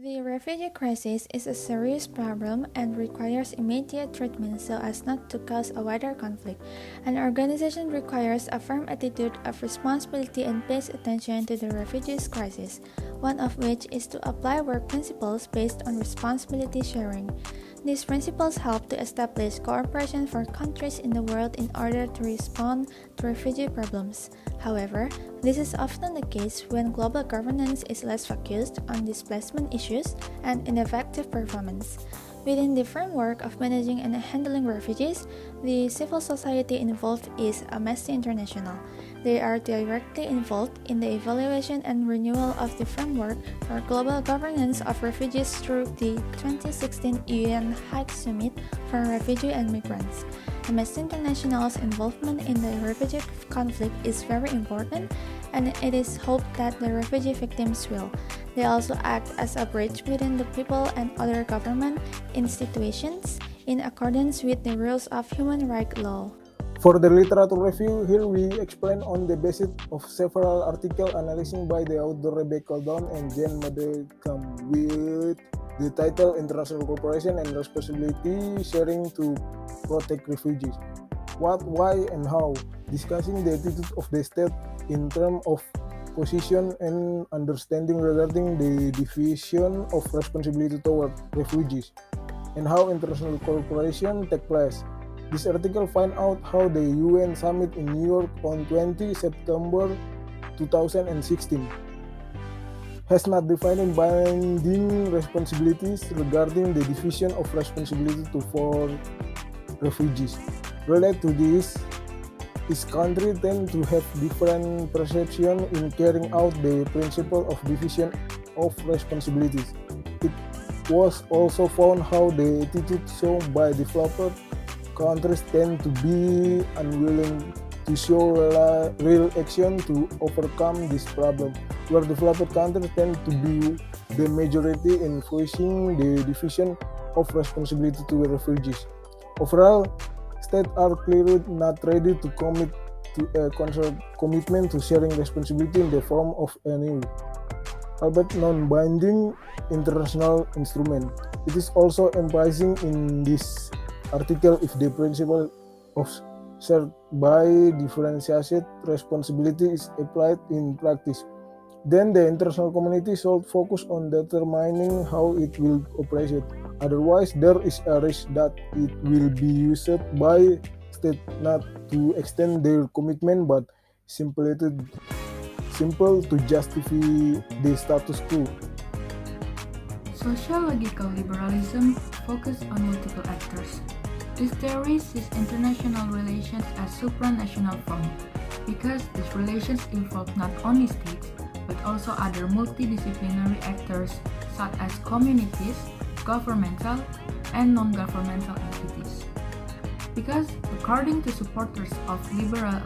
The refugee crisis is a serious problem and requires immediate treatment so as not to cause a wider conflict. An organization requires a firm attitude of responsibility and pays attention to the refugees crisis, one of which is to apply work principles based on responsibility sharing. These principles help to establish cooperation for countries in the world in order to respond to refugee problems. However, this is often the case when global governance is less focused on displacement issues and ineffective performance. Within the framework of managing and handling refugees, the civil society involved is Amnesty International. They are directly involved in the evaluation and renewal of the framework for global governance of refugees through the 2016 UN High Summit for Refugee and Migrants. Amnesty International's involvement in the refugee conflict is very important, and it is hoped that the refugee victims will. They also act as a bridge between the people and other government institutions in accordance with the rules of human rights law. For the literature review, here we explain on the basis of several articles analyzed by the author Rebecca Dawn and Jen Madekam with the title International Cooperation and Responsibility Sharing to Protect Refugees. What, why, and how, discussing the attitude of the state in terms of position and understanding regarding the division of responsibility toward refugees, and how international cooperation takes place. This article finds out how the UN Summit in New York on 20 September 2016 has not defined binding responsibilities regarding the division of responsibility for refugees. Related to this, each country tend to have different perceptions in carrying out the principle of division of responsibilities. It was also found how the attitude shown by developed countries tend to be unwilling to show real action to overcome this problem, where developed countries tend to be the majority in voicing the division of responsibility to refugees. Overall, states are clearly not ready to commit to a commitment to sharing responsibility in the form of any albeit non-binding international instrument. It is also emphasizing in this article if the principle of shared by differentiated responsibility is applied in practice, then the international community should focus on determining how it will operate it. Otherwise, there is a risk that it will be used by states not to extend their commitment but simple to justify the status quo. Sociological liberalism focuses on multiple actors. This theory sees international relations as supranational form because these relations involve not only states but also other multidisciplinary actors such as communities, governmental, and non-governmental entities. Because, according to supporters of liberal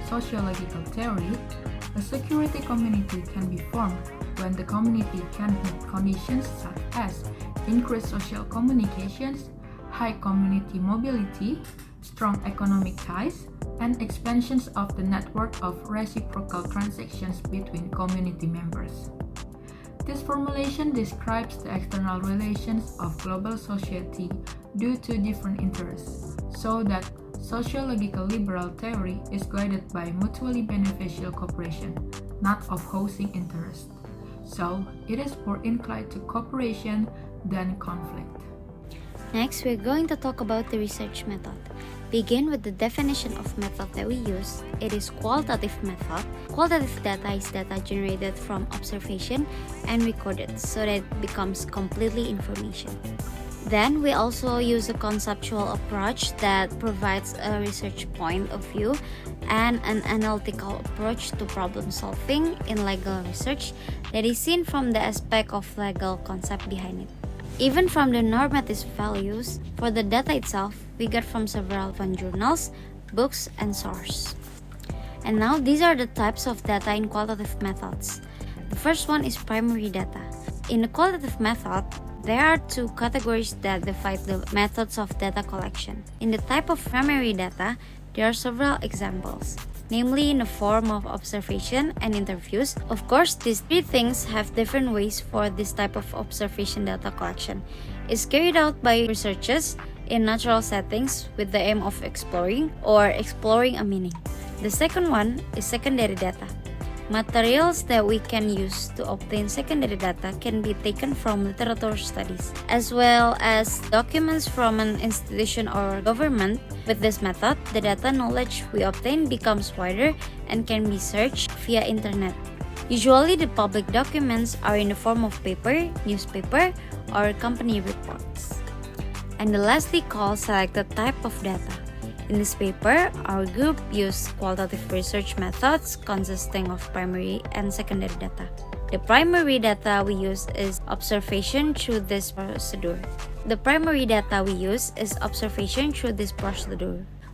sociological theory, a security community can be formed when the community can meet conditions such as increased social communications, high community mobility, strong economic ties, and expansions of the network of reciprocal transactions between community members. This formulation describes the external relations of global society due to different interests, so that sociological liberal theory is guided by mutually beneficial cooperation, not opposing interests. So, it is more inclined to cooperation than conflict. Next, we're going to talk about the research method. Begin with the definition of method that we use. It is qualitative method. Qualitative data is data generated from observation and recorded so that it becomes completely information. Then we also use a conceptual approach that provides a research point of view and an analytical approach to problem solving in legal research that is seen from the aspect of legal concept behind it. Even from the normative values for the data itself, we get from several journals, books, and sources. And now these are the types of data in qualitative methods. The first one is primary data. In the qualitative method, there are two categories that define the methods of data collection. In the type of primary data, there are several examples. namely in the form of observation and interviews. Of course, these three things have different ways for this type of observation data collection. It's carried out by researchers in natural settings with the aim of exploring a meaning. The second one is secondary data. Materials that we can use to obtain secondary data can be taken from literature studies, as well as documents from an institution or government. With this method, the data knowledge we obtain becomes wider and can be searched via internet. Usually, the public documents are in the form of paper, newspaper, or company reports. And the lastly called selected type of data. In this paper, our group used qualitative research methods consisting of primary and secondary data. The primary data we use is observation through this procedure.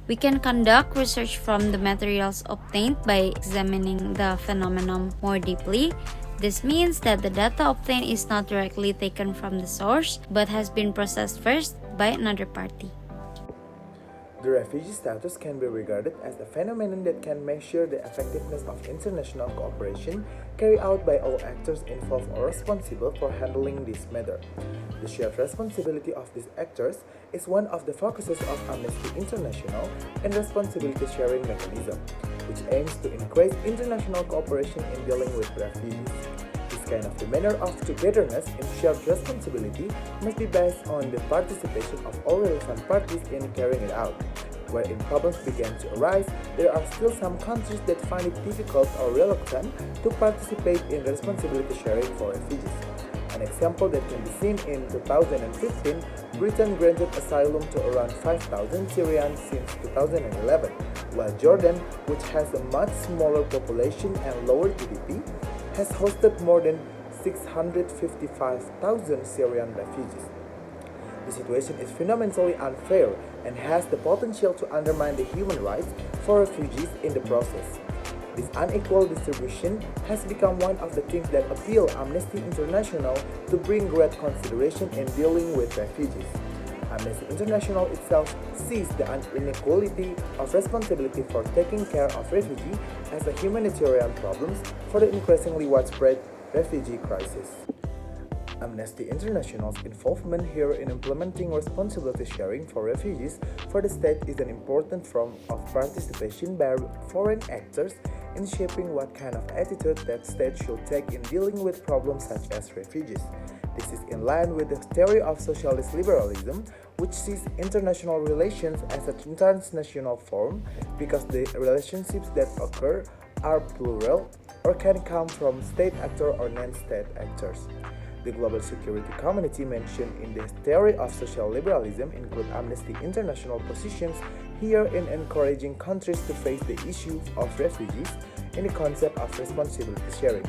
We can conduct research from the materials obtained by examining the phenomenon more deeply. This means that the data obtained is not directly taken from the source, but has been processed first by another party. The refugee status can be regarded as a phenomenon that can measure the effectiveness of international cooperation carried out by all actors involved or responsible for handling this matter. The shared responsibility of these actors is one of the focuses of Amnesty International and responsibility sharing mechanism, which aims to increase international cooperation in dealing with refugees. This kind of the manner of togetherness in shared responsibility must be based on the participation of all relevant parties in carrying it out. Wherein problems begin to arise, there are still some countries that find it difficult or reluctant to participate in responsibility sharing for refugees. An example that can be seen in 2015, Britain granted asylum to around 5,000 Syrians since 2011, while Jordan, which has a much smaller population and lower GDP, has hosted more than 655,000 Syrian refugees. The situation is fundamentally unfair and has the potential to undermine the human rights for refugees in the process. This unequal distribution has become one of the things that appeal Amnesty International to bring great consideration in dealing with refugees. Amnesty International itself sees the inequality of responsibility for taking care of refugees as a humanitarian problem for the increasingly widespread refugee crisis. Amnesty International's involvement here in implementing responsibility sharing for refugees for the state is an important form of participation by foreign actors in shaping what kind of attitude that state should take in dealing with problems such as refugees. This is in line with the theory of socialist liberalism, which sees international relations as a transnational form because the relationships that occur are plural or can come from state actors or non-state actors. The global security community mentioned in the theory of social liberalism include Amnesty International positions here in encouraging countries to face the issue of refugees in the concept of responsibility sharing.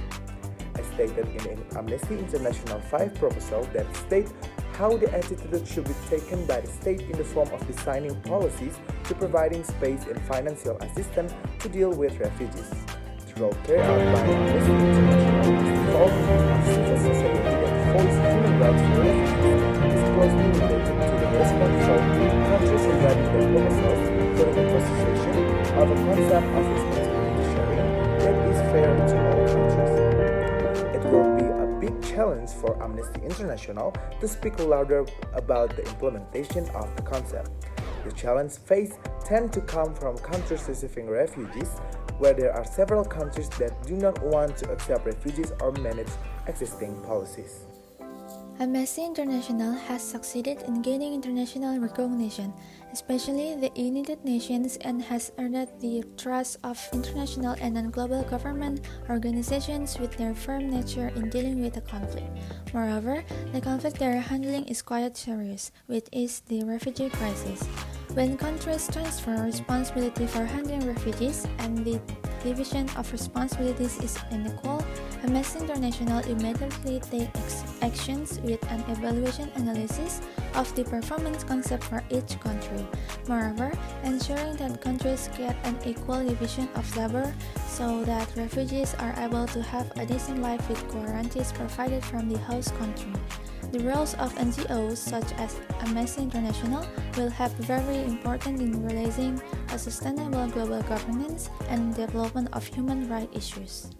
As stated in Amnesty International 5 proposal that state how the attitude should be taken by the state in the form of designing policies to providing space and financial assistance to deal with refugees. The role carried out by Amnesty International is the involvement of civil society that follows human rights for refugees is closely related to the response of countries regarding their proposals for the negotiation of a concept of responsibility sharing that is fair to all countries. It will be a big challenge for Amnesty International to speak louder about the implementation of the concept. The challenges faced tend to come from countries receiving refugees, where there are several countries that do not want to accept refugees or manage existing policies. Amnesty International has succeeded in gaining international recognition, especially the United Nations, and has earned the trust of international and non-global government organizations with their firm nature in dealing with the conflict. Moreover, the conflict they are handling is quite serious, which is the refugee crisis. When countries transfer responsibility for handling refugees and the division of responsibilities is unequal, Amnesty International immediately takes actions with an evaluation analysis of the performance concept for each country. Moreover, ensuring that countries get an equal division of labor so that refugees are able to have a decent life with guarantees provided from the host country. The roles of NGOs such as Amnesty International will have very important in realizing a sustainable global governance and development of human rights issues.